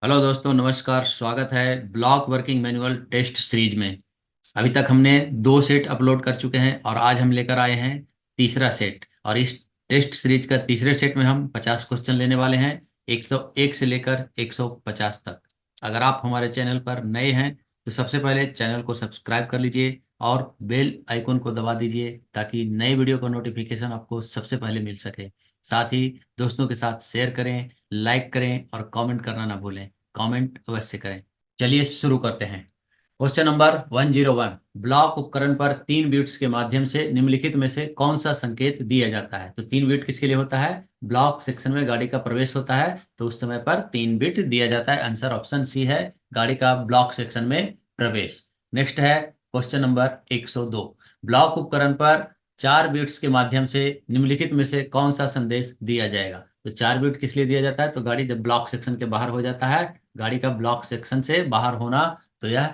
Hello दोस्तों, नमस्कार। स्वागत है block working manual test series में। अभी तक हमने 2 सेट अपलोड कर चुके हैं और आज हम लेकर आए हैं तीसरा सेट। और इस टेस्ट सीरीज का तीसरे सेट में हम 50 क्वेश्चन लेने वाले हैं, 101 से लेकर 150 तक। अगर आप हमारे चैनल पर नए हैं तो सबसे पहले चैनल को सब्सक्राइब कर लीजिए और बेल आइकन को दबा दीजिए ताकि नए वीडियो का नोटिफिकेशन आपको सबसे पहले मिल सके। साथ ही दोस्तों के साथ शेयर करें, लाइक करें और कमेंट करना ना भूलें। कमेंट अवश्य करें। चलिए शुरू करते हैं। Question number 101। ब्लॉक उपकरण पर 3 बिट्स के माध्यम से निम्नलिखित में से कौन सा संकेत दिया जाता है? तो 3 बिट किसके लिए होता है? ब्लॉक सेक्शन में गाड़ी का प्रवेश होता है तो उस समय पर 3 बिट दिया जाता है। आंसर ऑप्शन सी है, गाड़ी का ब्लॉक सेक्शन में प्रवेश। नेक्स्ट है क्वेश्चन नंबर 102। ब्लॉक उपकरण पर 4 बिट्स के माध्यम से निम्नलिखित में से कौन सा संदेश दिया जाएगा? तो 4 बिट किस लिए दिया जाता है? तो गाड़ी जब ब्लॉक सेक्शन के बाहर हो जाता है, गाड़ी का ब्लॉक सेक्शन से बाहर होना, तो यह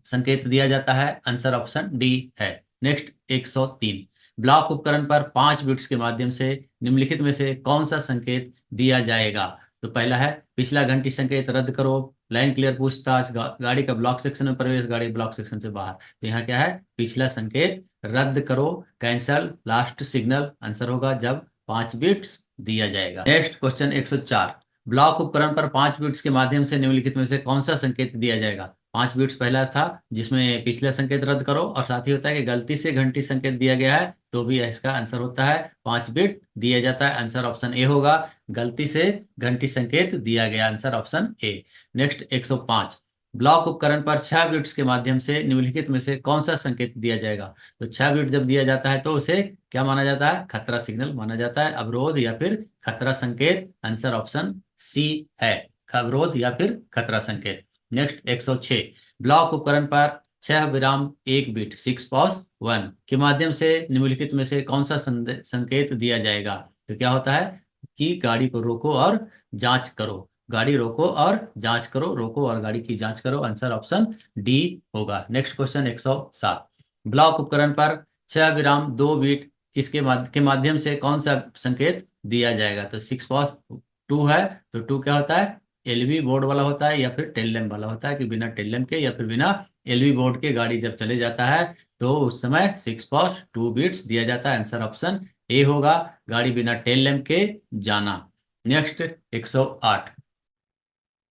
संकेत दिया जाता है। आंसर ऑप्शन डी है। नेक्स्ट 103। ब्लॉक उपकरण पर 5 बिट्स के माध्यम से निम्नलिखित में से कौन सा संकेत दिया जाएगा? तो पहला है पिछला घंटी संकेत रद्द करो, लाइन क्लियर पूछताछ, गाड़ी का ब्लॉक सेक्शन में प्रवेश, गाड़ी ब्लॉक सेक्शन से बाहर। तो यहाँ क्या है? पिछला संकेत रद्द करो, कैंसल, लास्ट सिग्नल आंसर होगा जब 5 बिट्स दिया जाएगा। Next question 104। ब्लॉक उपकरण पर 5 बिट्स के माध्यम से निम्नलिखित में से कौन सा संकेत दिया जाएगा? 5 बिट्स पहला था जिसमें पिछला संकेत रद्द करो, और साथ ही होता है कि गलती से घंटी संकेत दिया गया है तो भी इसका आंसर होता है 5 बिट दिया जाता है। आंसर ऑप्शन ए होगा, गलती से घंटी संकेत दिया गया। Answer option A. Next 105। Block उपकरण पर 6 बिट्स के माध्यम से निम्नलिखित में से कौन सा संकेत दिया जाएगा? तो 6 बिट जब दिया जाता है तो उसे क्या माना जाता है? खतरा सिग्नल माना जाता है, अवरोध या फिर खतरा संकेत। आंसर ऑप्शन सी है, अवरोध या फिर खतरा संकेत। नेक्स्ट 106। ब्लॉक उपकरण पर 6 विराम 1 बिट 6 पॉज 1 के माध्यम से निम्नलिखित में से कौन सा संकेत दिया जाएगा? तो क्या होता है कि गाड़ी को रोको और जांच करो, गाड़ी रोको और जांच करो, रोको और गाड़ी की जांच करो। आंसर ऑप्शन डी होगा। Next question 107। ब्लॉक उपकरण पर 6 विराम 2 बिट के माध्यम से कौन सा संकेत दिया जाएगा? तो 6 पॉज 2 है तो 2 क्या होता है? एलवी बोर्ड वाला होता है या फिर टेल लैम्प वाला होता है, कि बिना टेल लैम्प के या फिर बिना एलवी बोर्ड के गाड़ी जब चले जाता है तो उस समय 6 पॉज 2 बिट्स दिया जाता है। आंसर ऑप्शन ए होगा, गाड़ी बिना टेल लैम्प के जाना। नेक्स्ट 108।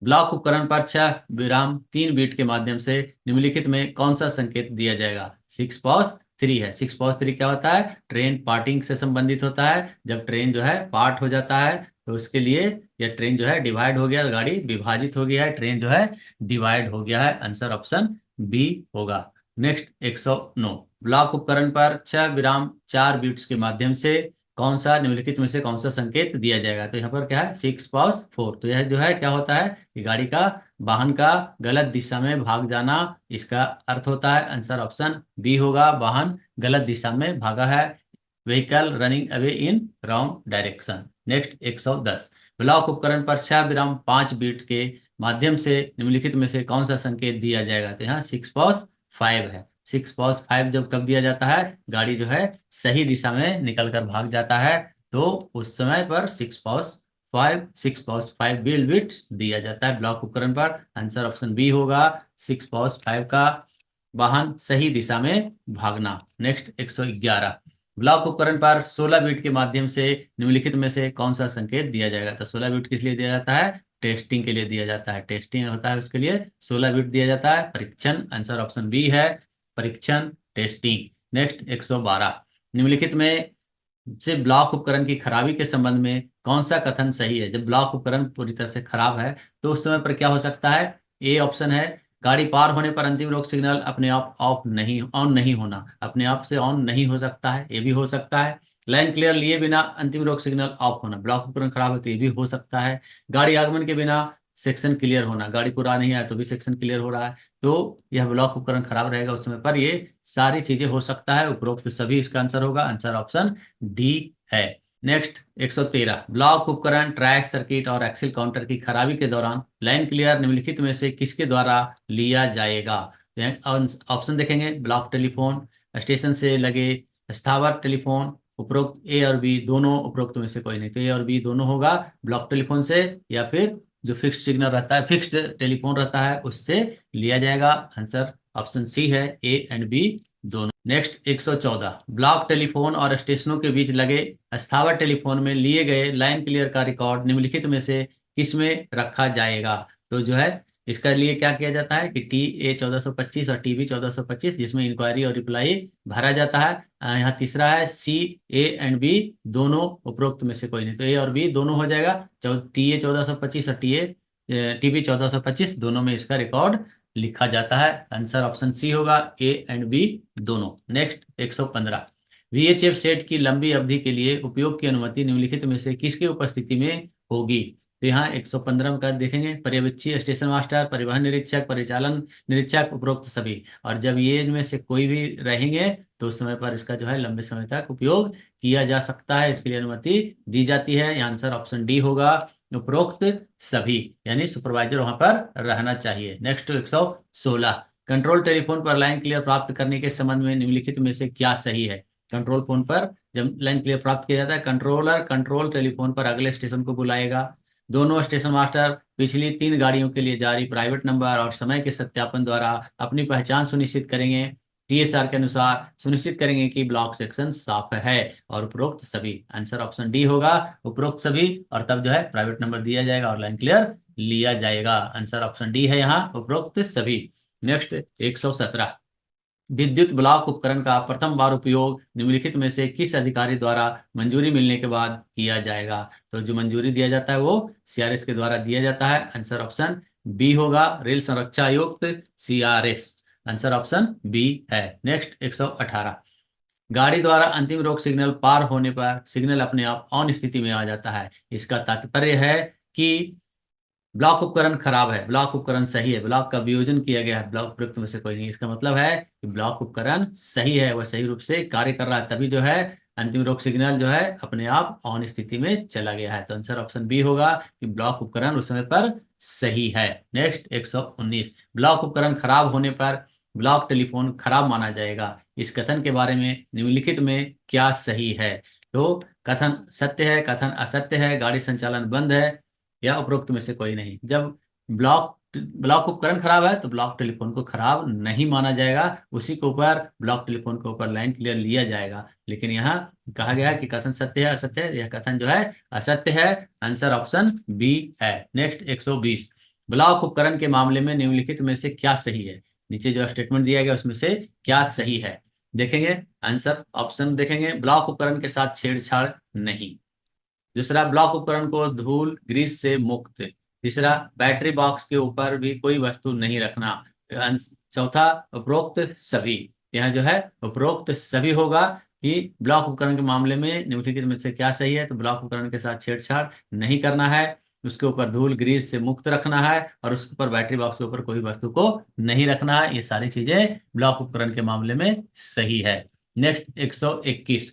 ब्लॉक उपकरण पर 6 विराम 3 बिट के माध्यम से निम्नलिखित में कौन सा संकेत दिया जाएगा? 6 पॉज 3 है। 6 पॉज 3 क्या होता है? ट्रेन पार्टिंग से संबंधित होता है। जब ट्रेन जो है पार्ट हो जाता है तो उसके लिए, यह ट्रेन जो है डिवाइड हो गया, गाड़ी विभाजित हो गया है, ट्रेन जो है डिवाइड हो गया है। आंसर ऑप्शन बी होगा। नेक्स्ट 109। ब्लॉक उपकरण पर 6 विराम 4 बिट्स के माध्यम से कौन सा निम्नलिखित में से कौन सा संकेत दिया जाएगा? तो यहाँ पर क्या है? 6 पॉज 4। तो यह जो है क्या होता है कि गाड़ी का, वाहन का गलत दिशा में भाग जाना, इसका अर्थ होता है। आंसर ऑप्शन बी होगा, वाहन गलत दिशा में भागा है, vehicle running away in wrong direction. Next 110। Block उपकरण पर 6 विराम 5 बिट के माध्यम से निम्नलिखित में से कौन सा संकेत दिया जाएगा? तो यहाँ 6 पॉज 5 है। 6 पॉज 5 जब कब दिया जाता है? गाड़ी जो है सही दिशा में निकल कर भाग जाता है तो उस समय पर 6 पॉज 5 बिट्स दिया जाता है ब्लॉक उपकरण पर। आंसर ऑप्शन बी होगा, 6 पॉज 5 का वाहन सही दिशा में भागना। नेक्स्ट 111। ब्लॉक उपकरण पर 16 बिट के माध्यम से निम्नलिखित में से कौन सा संकेत दिया जाएगा? तो 16 बिट किस लिए दिया जाता है? टेस्टिंग के लिए दिया जाता है। टेस्टिंग होता है उसके लिए 16 बिट दिया जाता है। परीक्षण, आंसर ऑप्शन बी है, परीक्षण, टेस्टिंग। नेक्स्ट 112। निम्नलिखित में से ब्लॉक उपकरण की खराबी के संबंध में कौन सा कथन सही है? जब ब्लॉक उपकरण पूरी तरह से खराब है तो उस समय पर क्या हो सकता है? ए ऑप्शन है, गाड़ी पार होने पर अंतिम रोक सिग्नल अपने आप ऑन नहीं होना, अपने आप से ऑन नहीं हो सकता है, ये भी हो सकता है। लाइन क्लियर लिए बिना अंतिम रोक सिग्नल ऑफ होना, ब्लॉक उपकरण खराब है तो ये भी हो सकता है। गाड़ी आगमन के बिना सेक्शन क्लियर होना, गाड़ी पूरा नहीं आया तो भी सेक्शन क्लियर हो रहा है तो यह ब्लॉक उपकरण खराब रहेगा उस समय पर। ये सारी चीजें हो सकता है, उपरोक्त तो सभी इसका आंसर होगा। आंसर ऑप्शन डी है। नेक्स्ट 113। ब्लॉक उपकरण ट्रैक सर्किट और एक्सिल काउंटर की खराबी के दौरान लाइन क्लियर निम्नलिखित में से किसके द्वारा लिया जाएगा? ऑप्शन देखेंगे, ब्लॉक टेलीफोन, स्टेशन से लगे स्थावर टेलीफोन, उपरोक्त ए और बी दोनों, उपरोक्त में से कोई नहीं, तो ए और बी दोनों होगा, ब्लॉक टेलीफोन से या फिर जो फिक्स्ड सिग्नल रहता है, फिक्स्ड टेलीफोन रहता है, उससे लिया जाएगा। आंसर ऑप्शन सी है, ए एंड बी दोनों। नेक्स्ट 114, ब्लॉक टेलीफोन और स्टेशनों के बीच लगे स्थावर टेलीफोन में लिए गए लाइन क्लियर का रिकॉर्ड निम्नलिखित में से किस में रखा जाएगा? तो जो है इसका लिए क्या किया जाता है कि TA 1425 और TB 1425, जिसमें इंक्वायरी और रिप्लाई भरा जाता है। यहाँ तीसरा है C, A एंड B दोनों उपरोक्त में से कोई नहीं, तो A और B दोनों हो जाएगा। TA 1425 और TB 1425 दोनों में इसका रिकॉर्ड लिखा जाता है। आंसर ऑप्शन सी होगा, A एंड B दोनों। नेक्स्ट 115, VHF सेट की लंबी अवधि के लिए उपयोग की अनुमति निम्नलिखित में से किसकी उपस्थिति में होगी? तो यहाँ 115 का देखेंगे, पर्यवेक्षी, स्टेशन मास्टर, परिवहन निरीक्षक, परिचालन निरीक्षक, उपरोक्त सभी। और जब ये इनमें से कोई भी रहेंगे तो उस समय पर इसका जो है लंबे समय तक उपयोग किया जा सकता है, इसके लिए अनुमति दी जाती है। आंसर ऑप्शन डी होगा, उपरोक्त सभी, यानी सुपरवाइजर वहां पर रहना चाहिए। नेक्स्ट 116, कंट्रोल टेलीफोन पर लाइन क्लियर प्राप्त करने के संबंध में निम्नलिखित में से क्या सही है? कंट्रोल फोन पर जब लाइन क्लियर प्राप्त किया जाता है, कंट्रोलर कंट्रोल टेलीफोन पर अगले स्टेशन को बुलाएगा। दोनों स्टेशन मास्टर पिछली 3 गाड़ियों के लिए जारी प्राइवेट नंबर और समय के सत्यापन द्वारा अपनी पहचान सुनिश्चित करेंगे। TSR के अनुसार सुनिश्चित करेंगे कि ब्लॉक सेक्शन साफ है, और उपरोक्त सभी। आंसर ऑप्शन डी होगा, उपरोक्त सभी, और तब जो है प्राइवेट नंबर दिया जाएगा और लाइन क्लियर लिया जाएगा। आंसर ऑप्शन डी है यहाँ, उपरोक्त सभी। नेक्स्ट 117, विद्युत ब्लॉक उपकरण का प्रथम बार उपयोग निम्नलिखित में से किस अधिकारी द्वारा मंजूरी मिलने के बाद किया जाएगा? तो जो मंजूरी दिया जाता है वो CRS के द्वारा दिया जाता है। आंसर ऑप्शन बी होगा, रेल संरक्षा आयुक्त CRS। आंसर ऑप्शन बी है। नेक्स्ट 118, गाड़ी द्वारा अंतिम रोक सिग्नल पार होने पर सिग्नल अपने आप ऑन स्थिति में आ जाता है। इसका तात्पर्य है कि ब्लॉक उपकरण खराब है, ब्लॉक उपकरण सही है, ब्लॉक का वियोजन किया गया है, ब्लॉक प्रयुक्त में से कोई नहीं। इसका मतलब है कि ब्लॉक उपकरण सही है, वह सही रूप से कार्य कर रहा है, तभी जो है अंतिम रोक सिग्नल जो है अपने आप ऑन स्थिति में चला गया है। तो आंसर ऑप्शन बी होगा कि ब्लॉक उपकरण उस समय पर सही है। नेक्स्ट 119, ब्लॉक उपकरण खराब होने पर ब्लॉक टेलीफोन खराब माना जाएगा, इस कथन के बारे में निम्नलिखित में क्या सही है? तो कथन सत्य है, कथन असत्य है, गाड़ी संचालन बंद है, या उपरोक्त में से कोई नहीं। जब ब्लॉक ब्लॉक उपकरण खराब है तो ब्लॉक टेलीफोन को खराब नहीं माना जाएगा, उसी के ऊपर ब्लॉक टेलीफोन के ऊपर लाइन क्लियर लिया जाएगा। लेकिन यहाँ कहा गया है कि कथन सत्य है असत्य है, यह कथन जो है असत्य है। आंसर ऑप्शन बी है। नेक्स्ट 120, ब्लॉक उपकरण के मामले में निम्नलिखित में से क्या सही है? नीचे जो स्टेटमेंट दिया गया उसमें से क्या सही है देखेंगे। आंसर ऑप्शन देखेंगे, ब्लॉक उपकरण के साथ छेड़छाड़ नहीं। दूसरा, ब्लॉक उपकरण को धूल ग्रीस से मुक्त। तीसरा, बैटरी बॉक्स के ऊपर भी कोई वस्तु नहीं रखना। चौथा, उपरोक्त सभी। यहाँ जो है उपरोक्त सभी होगा कि ब्लॉक उपकरण के मामले में निम्नलिखित में से क्या सही है? तो ब्लॉक उपकरण के साथ छेड़छाड़ नहीं करना है, उसके ऊपर धूल ग्रीस से मुक्त रखना है, और उसके ऊपर बैटरी बॉक्स के ऊपर कोई वस्तु को नहीं रखना है। ये सारी चीजें ब्लॉक उपकरण के मामले में सही है। नेक्स्ट 121,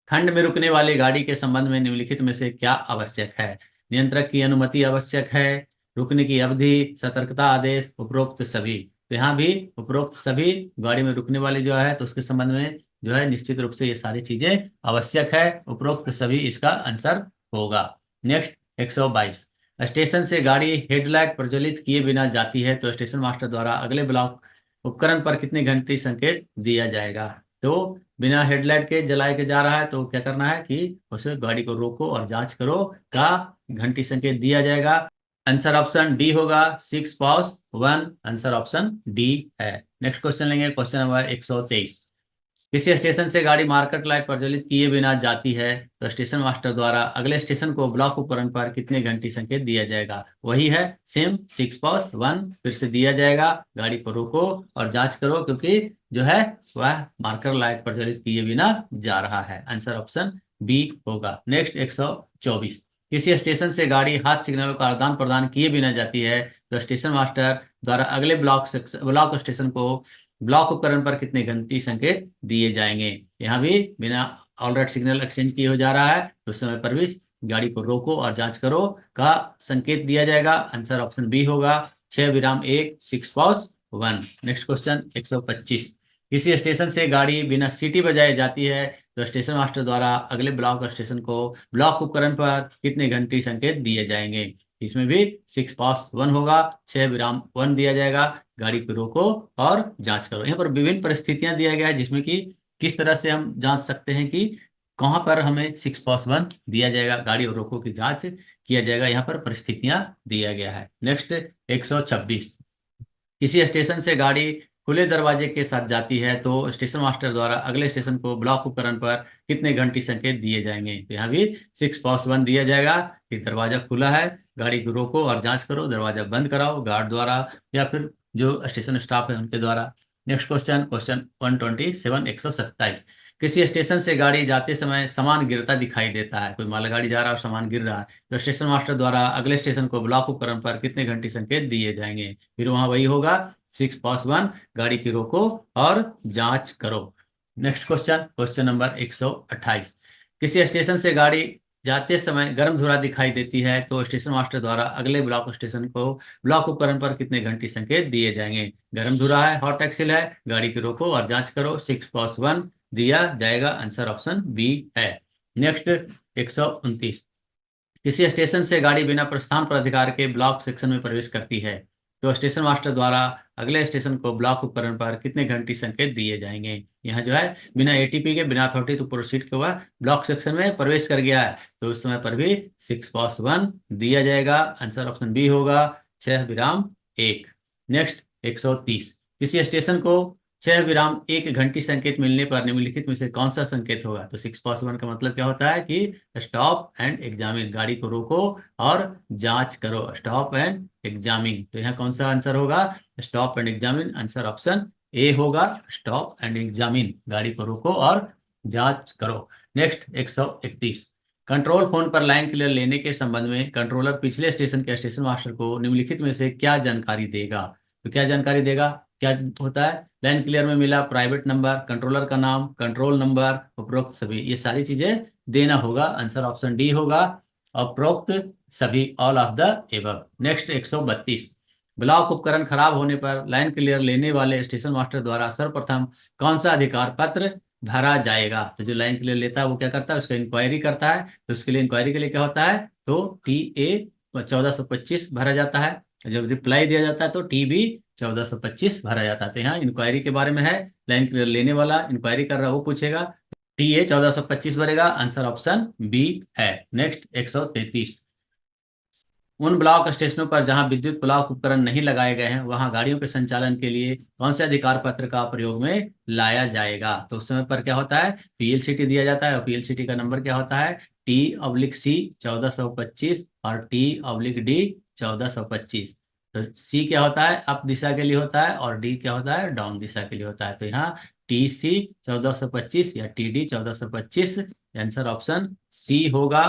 खंड में रुकने वाली गाड़ी के संबंध में निम्नलिखित में से क्या आवश्यक है? नियंत्रक की अनुमति आवश्यक है, रुकने की अवधि, सतर्कता आदेश, उपरोक्त सभी। तो यहाँ भी उपरोक्त सभी, गाड़ी में रुकने वाले जो है तो उसके संबंध में जो है निश्चित रूप से ये सारी चीजें आवश्यक है, उपरोक्त सभी इसका आंसर होगा। नेक्स्ट 122, स्टेशन से गाड़ी हेडलाइट प्रज्वलित किए बिना जाती है तो स्टेशन मास्टर द्वारा अगले ब्लॉक उपकरण पर कितने घंटे संकेत दिया जाएगा? तो बिना हेडलाइट के जलाए के जा रहा है तो क्या करना है कि उसे गाड़ी को रोको और जांच करो का घंटी संकेत दिया जाएगा। आंसर ऑप्शन डी होगा, 6 past 1। आंसर ऑप्शन डी है। नेक्स्ट क्वेश्चन लेंगे, क्वेश्चन नंबर 123, किसी स्टेशन से गाड़ी मार्केट लाइट प्रज्वलित किए बिना जाती है तो स्टेशन मास्टर द्वारा अगले स्टेशन को ब्लॉक उपकरण पर कितने घंटी संकेत दिया जाएगा? वही है सेम, 6 past 1 फिर से दिया जाएगा। गाड़ी को रोको और जांच करो, क्योंकि जो है वह मार्कर लाइट प्रज्वलित किए बिना जा रहा है। आंसर ऑप्शन बी होगा। नेक्स्ट 124, किसी स्टेशन से गाड़ी हाथ सिग्नलों का आदान प्रदान किए बिना जाती है तो स्टेशन मास्टर द्वारा अगले ब्लॉक स्टेशन को ब्लॉक उपकरण पर कितने घंटी संकेत दिए जाएंगे? यहाँ भी बिना ऑलरेडी सिग्नल एक्सचेंज किए हो जा रहा है तो उस समय पर भी गाड़ी को रोको और जांच करो का संकेत दिया जाएगा। आंसर ऑप्शन बी होगा, 6-1, 6 past 1। नेक्स्ट क्वेश्चन 125, किसी स्टेशन से गाड़ी बिना सीटी बजाए जाती है तो स्टेशन मास्टर द्वारा अगले ब्लॉक स्टेशन को ब्लॉक उपकरण पर कितने घंटी संकेत दिए जाएंगे? इसमें भी 6+1 होगा, 6 विराम 1 दिया जाएगा, गाड़ी को रोको और जांच करो। यहाँ पर विभिन्न परिस्थितियां दिया गया है जिसमें कि किस तरह से हम जांच सकते हैं कि कहाँ पर हमें 6+1 दिया जाएगा, गाड़ी और रोको की जांच किया जाएगा। यहाँ पर परिस्थितियां दिया गया है। नेक्स्ट 126, किसी स्टेशन से गाड़ी खुले दरवाजे के साथ जाती है तो स्टेशन मास्टर द्वारा अगले स्टेशन को ब्लॉक उपकरण पर कितने घंटी संकेत दिए जाएंगे। तो यहाँ भी 6+1 दिया जाएगा कि दरवाजा खुला है, गाड़ी को रोको और जांच करो, दरवाजा बंद कराओ गार्ड द्वारा या फिर जो स्टेशन स्टाफ है उनके द्वारा। नेक्स्ट क्वेश्चन, क्वेश्चन 127, 127, किसी स्टेशन से गाड़ी जाते समय सामान गिरता दिखाई देता है, कोई मालगाड़ी जा रहा है और सामान गिर रहा है, तो स्टेशन मास्टर द्वारा अगले स्टेशन को ब्लॉक उपकरण पर कितने घंटी संकेत दिए जाएंगे। फिर वहां वही होगा 6+1, गाड़ी की रोको और जांच करो। नेक्स्ट क्वेश्चन, क्वेश्चन नंबर 128, किसी स्टेशन से गाड़ी जाते समय गर्म धुरा दिखाई देती है तो स्टेशन मास्टर द्वारा अगले ब्लॉक स्टेशन को ब्लॉक उपकरण पर कितने घंटी संकेत दिए जाएंगे। गर्म धुरा है, हॉट एक्सिल है, गाड़ी की रोको और जांच करो, 6+1 दिया जाएगा। आंसर ऑप्शन बी है। नेक्स्ट 129, किसी स्टेशन से गाड़ी बिना प्रस्थान प्राधिकार के ब्लॉक सेक्शन में प्रवेश करती है तो स्टेशन मास्टर द्वारा अगले स्टेशन को ब्लॉक उपकरण पर कितने घंटी संकेत दिए जाएंगे। यहाँ जो है बिना एटीपी के, बिना अथॉरिटी टू प्रोसीड के वह ब्लॉक सेक्शन में प्रवेश कर गया है तो उस समय पर भी 6+1 दिया जाएगा। आंसर ऑप्शन बी होगा, 6 विराम 1। नेक्स्ट 130, किसी स्टेशन को 6 विराम 1 घंटी संकेत मिलने पर निम्नलिखित में से कौन सा संकेत होगा। तो 6+1 का मतलब क्या होता है कि स्टॉप एंड एग्जामिन, गाड़ी को रोको और जांच करो, स्टॉप एंड एग्जामिन। तो यहाँ कौन सा आंसर होगा, stop and examine. Answer option A होगा, स्टॉप एंड एग्जामिन, गाड़ी को रोको और जांच करो। नेक्स्ट 131, कंट्रोल फोन पर लाइन क्लियर लेने के संबंध में कंट्रोलर पिछले स्टेशन के स्टेशन मास्टर को निम्नलिखित में से क्या जानकारी देगा। तो क्या जानकारी देगा, क्या होता है, लाइन क्लियर में मिला प्राइवेट नंबर, कंट्रोलर का नाम, कंट्रोल नंबर, उपरोक्त सभी, ये सारी चीजें देना होगा। आंसर ऑप्शन डी होगा, उपरोक्त सभी, all of the above. Next 132, block उपकरण खराब होने पर लाइन क्लियर लेने वाले स्टेशन मास्टर द्वारा सर्वप्रथम कौन सा अधिकार पत्र भरा जाएगा। तो जो लाइन क्लियर लेता है वो क्या करता है, उसका इंक्वायरी करता है, तो उसके लिए इंक्वायरी के लिए क्या होता है, तो TA 1425 भरा जाता है। जब रिप्लाई दिया जाता है तो TB 1425 भरा जाता है। तो यहाँ इंक्वायरी के बारे में है, लाइन क्लियर लेने वाला इंक्वायरी कर रहा है वो पूछेगा, TA 1425 भरेगा। आंसर ऑप्शन बी है। नेक्स्ट 133, उन ब्लॉक स्टेशनों पर जहां विद्युत ब्लॉक उपकरण नहीं लगाए गए हैं वहां गाड़ियों के संचालन के लिए कौन से अधिकार पत्र का प्रयोग में लाया जाएगा। तो उस समय पर क्या होता है, PLCT दिया जाता है और PLCT का नंबर क्या होता है, T/C 1425 और T/D 1425। तो C क्या होता है, अप दिशा के लिए होता है और D क्या होता है, डाउन दिशा के लिए होता है। तो यहाँ TC 1425 या TD 1425, आंसर ऑप्शन C होगा,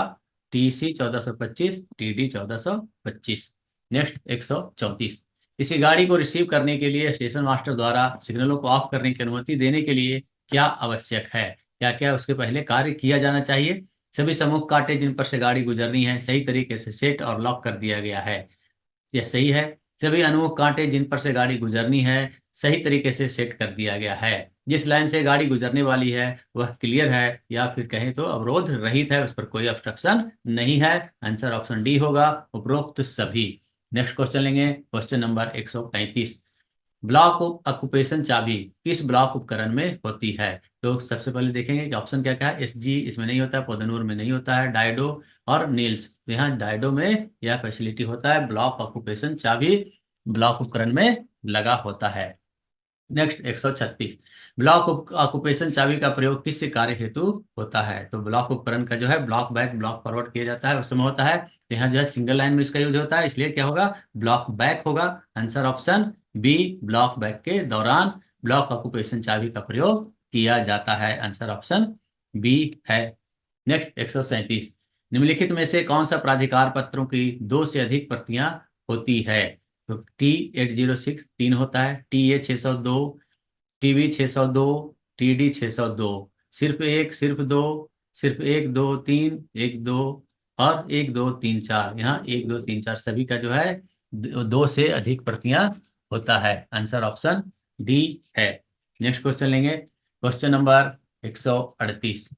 TC 1425, TD 1425। नेक्स्ट 134, किसी गाड़ी को रिसीव करने के लिए स्टेशन मास्टर द्वारा सिग्नलों को ऑफ करने की अनुमति देने के लिए क्या आवश्यक है, क्या क्या उसके पहले कार्य किया जाना चाहिए। सभी सम्मुख कांटे जिन पर से गाड़ी गुजरनी है सही तरीके से सेट और लॉक कर दिया गया है, यह सही है। सभी अनुमुख कांटे जिन पर से गाड़ी गुजरनी है सही तरीके से सेट कर दिया गया है। जिस लाइन से गाड़ी गुजरने वाली है वह क्लियर है या फिर कहें तो अवरोध रहित है, उस पर कोई ऑब्स्ट्रक्शन नहीं है। आंसर ऑप्शन डी होगा, उपरोक्त सभी। नेक्स्ट क्वेश्चन लेंगे, क्वेश्चन नंबर 135, ब्लॉक ऑक्यूपेशन चाबी किस ब्लॉक उपकरण में होती है। तो सबसे पहले देखेंगे कि ऑप्शन क्या क्या है, SG इसमें नहीं होता है, पोदनूर में नहीं होता है, डायडो और नील्स। तो यहाँ डायडो में यह फैसिलिटी होता है, ब्लॉक ऑक्यूपेशन चाबी ब्लॉक उपकरण में लगा होता है। नेक्स्ट 136, ब्लॉक ऑक्यूपेशन चाबी का प्रयोग किस कार्य हेतु होता है। तो ब्लॉक उपकरण का जो है ब्लॉक बैक ब्लॉक फॉरवर्ड किया जाता है उस समय होता है। यहाँ जो है सिंगल लाइन में इसका यूज होता है, इसलिए क्या होगा, ब्लॉक बैक होगा। Answer option B, block back के दौरान ब्लॉक ऑक्यूपेशन चाबी का प्रयोग किया जाता है। आंसर ऑप्शन बी है। नेक्स्ट 137, निम्नलिखित में से कौन सा प्राधिकार पत्रों की 2 से अधिक प्रतियां होती है। तो T806 3 होता है, TA 602, TB 602, TD 602, सिर्फ एक, सिर्फ दो, सिर्फ 1 2 3, 1 2 और 1 2 3 4। यहाँ 1 2 3 4 सभी का जो है 2 से अधिक प्रतियां होता है। आंसर ऑप्शन डी है। नेक्स्ट क्वेश्चन लेंगे, क्वेश्चन नंबर 138,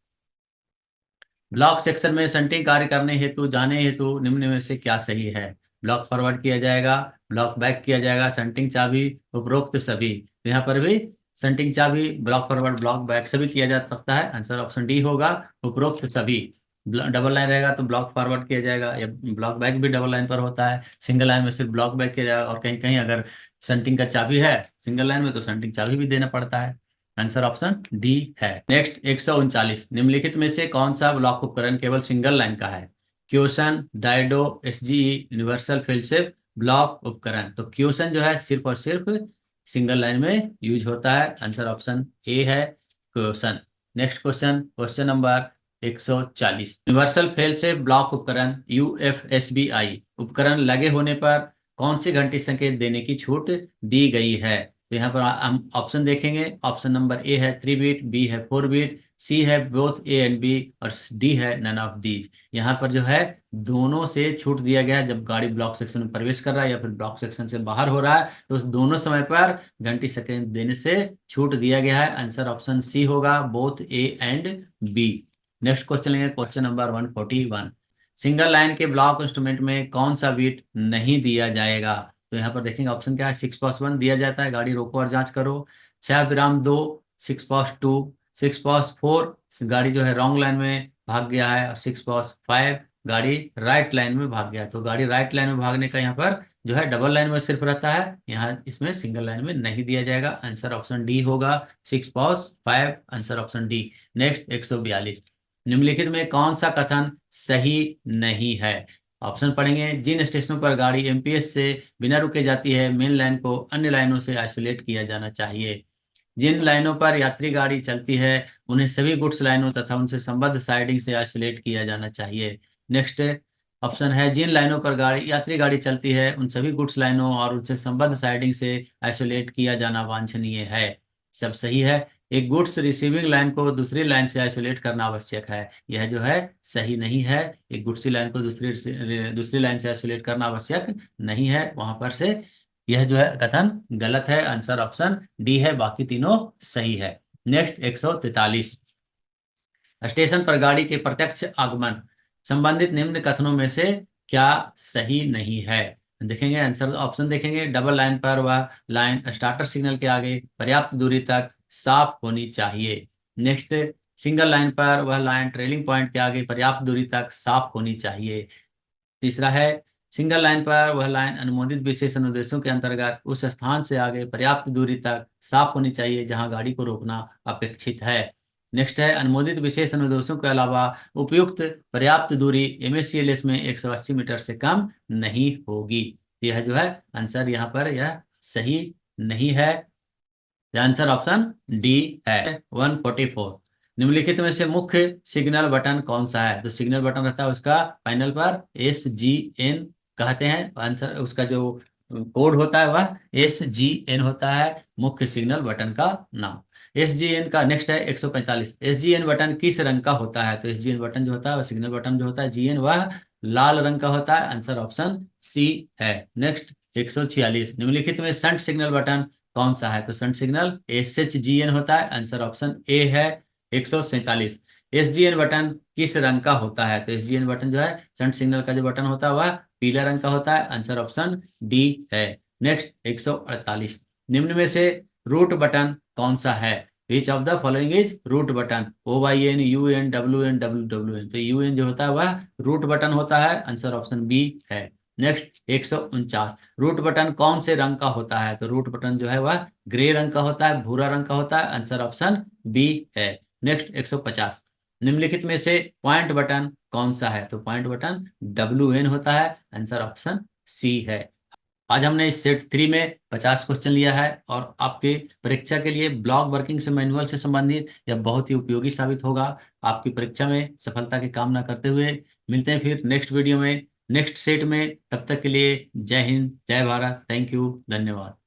ब्लॉक सेक्शन में संटिंग कार्य करने हेतु जाने हेतु निम्न में से क्या सही है। ब्लॉक फॉरवर्ड किया जाएगा, ब्लॉक बैक किया जाएगा, शंटिंग चाबी, उपरोक्त सभी। तो यहाँ पर भी शंटिंग चाबी, ब्लॉक फॉरवर्ड, ब्लॉक बैक सभी किया जा सकता है। आंसर ऑप्शन डी होगा, उपरोक्त सभी। डबल लाइन रहेगा तो ब्लॉक फॉरवर्ड किया जाएगा, या ब्लॉक बैक भी डबल लाइन पर होता है, सिंगल लाइन में सिर्फ ब्लॉक बैक किया जाएगा। और कहीं कहीं अगर शंटिंग का चाबी है सिंगल लाइन में तो शंटिंग चाबी भी देना पड़ता है। आंसर ऑप्शन डी है। नेक्स्ट 139, निम्नलिखित में से कौन सा ब्लॉक उपकरण केवल सिंगल लाइन का है? क्योसन, डायडो, एसजीई, यूनिवर्सल फेल शिफ्ट ब्लॉक उपकरण। तो क्योसन जो है सिर्फ और सिर्फ सिंगल लाइन में यूज होता है। आंसर ऑप्शन ए है, question. Next question, question number 140, universal fail से ब्लॉक उपकरण यूएफएसबीआई उपकरण लगे होने पर कौन सी घंटी संकेत देने की छूट दी गई है? तो यहाँ पर हम ऑप्शन देखेंगे। ऑप्शन नंबर ए है 3 बीट, बी है 4 बीट, सी है बोथ ए एंड बी, और डी है नन ऑफ दीज। यहाँ पर जो है दोनों से छूट दिया गया है। जब गाड़ी ब्लॉक सेक्शन में प्रवेश कर रहा है या फिर ब्लॉक सेक्शन से बाहर हो रहा है तो उस दोनों समय पर घंटी संकेत देने से छूट दिया गया है। आंसर ऑप्शन सी होगा, both A and B. Next question लेंगे, क्वेश्चन नंबर 141, सिंगल लाइन के ब्लॉक इंस्ट्रूमेंट में कौन सा बीट नहीं दिया जाएगा? तो यहाँ पर देखेंगे ऑप्शन क्या है। 6+1 दिया जाता है, गाड़ी रोको और जांच करो। 6 विराम 2, 6+2, 6+4 गाड़ी जो है रॉन्ग लाइन में भाग गया है, और 6+5 गाड़ी राइट लाइन में भाग गया है। तो गाड़ी राइट लाइन में भागने का यहाँ पर जो है डबल लाइन में सिर्फ रहता है, यहाँ इसमें सिंगल लाइन में नहीं दिया जाएगा। आंसर ऑप्शन डी होगा, 6+5। Answer option D. नेक्स्ट 142, निम्नलिखित में कौन सा कथन सही नहीं है? ऑप्शन पढ़ेंगे। जिन स्टेशनों पर गाड़ी एमपीएस से बिना रुके जाती है मेन लाइन को अन्य लाइनों से आइसोलेट किया जाना चाहिए। जिन लाइनों पर यात्री गाड़ी चलती है उन्हें सभी गुड्स लाइनों तथा उनसे संबद्ध साइडिंग से आइसोलेट किया जाना चाहिए। नेक्स्ट ऑप्शन है, जिन लाइनों पर गाड़ी यात्री गाड़ी चलती है उन सभी गुड्स लाइनों और उनसे संबद्ध साइडिंग से आइसोलेट किया जाना वांछनीय है। सब सही है। एक गुड्स रिसीविंग लाइन को दूसरी लाइन से आइसोलेट करना आवश्यक है, यह जो है सही नहीं है। एक गुड्स की लाइन को दूसरी लाइन से आइसोलेट करना आवश्यक नहीं है, वहां पर से यह जो है कथन गलत है। आंसर ऑप्शन डी है, बाकी तीनों सही है। नेक्स्ट 143, स्टेशन पर गाड़ी के प्रत्यक्ष आगमन संबंधित निम्न कथनों में से क्या सही नहीं है? देखेंगे आंसर ऑप्शन, देखेंगे। डबल लाइन पर वह लाइन स्टार्टर सिग्नल के आगे पर्याप्त दूरी तक साफ होनी चाहिए। नेक्स्ट, सिंगल लाइन पर वह लाइन ट्रेलिंग पॉइंट के आगे पर्याप्त दूरी तक साफ होनी चाहिए। तीसरा है, सिंगल लाइन पर वह लाइन अनुमोदित विशेष अनुदेशों के अंतर्गत उस स्थान से आगे पर्याप्त दूरी तक साफ होनी चाहिए जहां गाड़ी को रोकना अपेक्षित है। नेक्स्ट है, अनुमोदित विशेष अनुदेशों के अलावा उपयुक्त पर्याप्त दूरी एमएससीएलएस में 180 मीटर से कम नहीं होगी। यह जो है आंसर यहाँ पर यह सही नहीं है। आंसर ऑप्शन डी है। 144, निम्नलिखिट में से मुख्य सिग्नल बटन कौन सा है? तो सिग्नल बटन रहता है उसका पैनल पर SGN कहते हैं। आंसर उसका जो कोड होता है वह SGN होता है, मुख्य सिग्नल बटन का नाम। SGN का नेक्स्ट है 145, SGN बटन किस रंग का होता है? तो SGN बटन जो होता है वह सिग्नल बटन जो होता है GN वह लाल रंग का होता है। आंसर ऑप्शन सी है। नेक्स्ट 146, निम्नलिखित में शंट सिग्नल बटन कौन सा है? तो शंट सिग्नल SHGN होता है। आंसर ऑप्शन ए है। 147, SGN बटन किस रंग का होता है? तो SGN बटन जो है शंट सिग्नल का जो बटन होता है वह पीला रंग का होता है। आंसर ऑप्शन डी है। नेक्स्ट 148, निम्न में से रूट बटन कौन सा है? Which of the following is root button? OYN, UN, WN, WWN। तो UN जो होता है वह रूट बटन होता है। आंसर ऑप्शन बी है। नेक्स्ट 149, रूट बटन कौन से रंग का होता है? तो रूट बटन जो है वह ग्रे रंग का होता है, भूरा रंग का होता है। आंसर ऑप्शन बी है। नेक्स्ट 150, निम्नलिखित में से पॉइंट बटन कौन सा है? तो पॉइंट बटन WN होता है। आंसर ऑप्शन सी है। आज हमने इस सेट 3 में 50 क्वेश्चन लिया है, और आपके परीक्षा के लिए ब्लॉक वर्किंग से मैनुअल से संबंधित यह बहुत ही उपयोगी साबित होगा। आपकी परीक्षा में सफलता की कामना करते हुए मिलते हैं फिर नेक्स्ट वीडियो में, नेक्स्ट सेट में। तब तक के लिए जय हिंद, जय भारत, थैंक यू, धन्यवाद।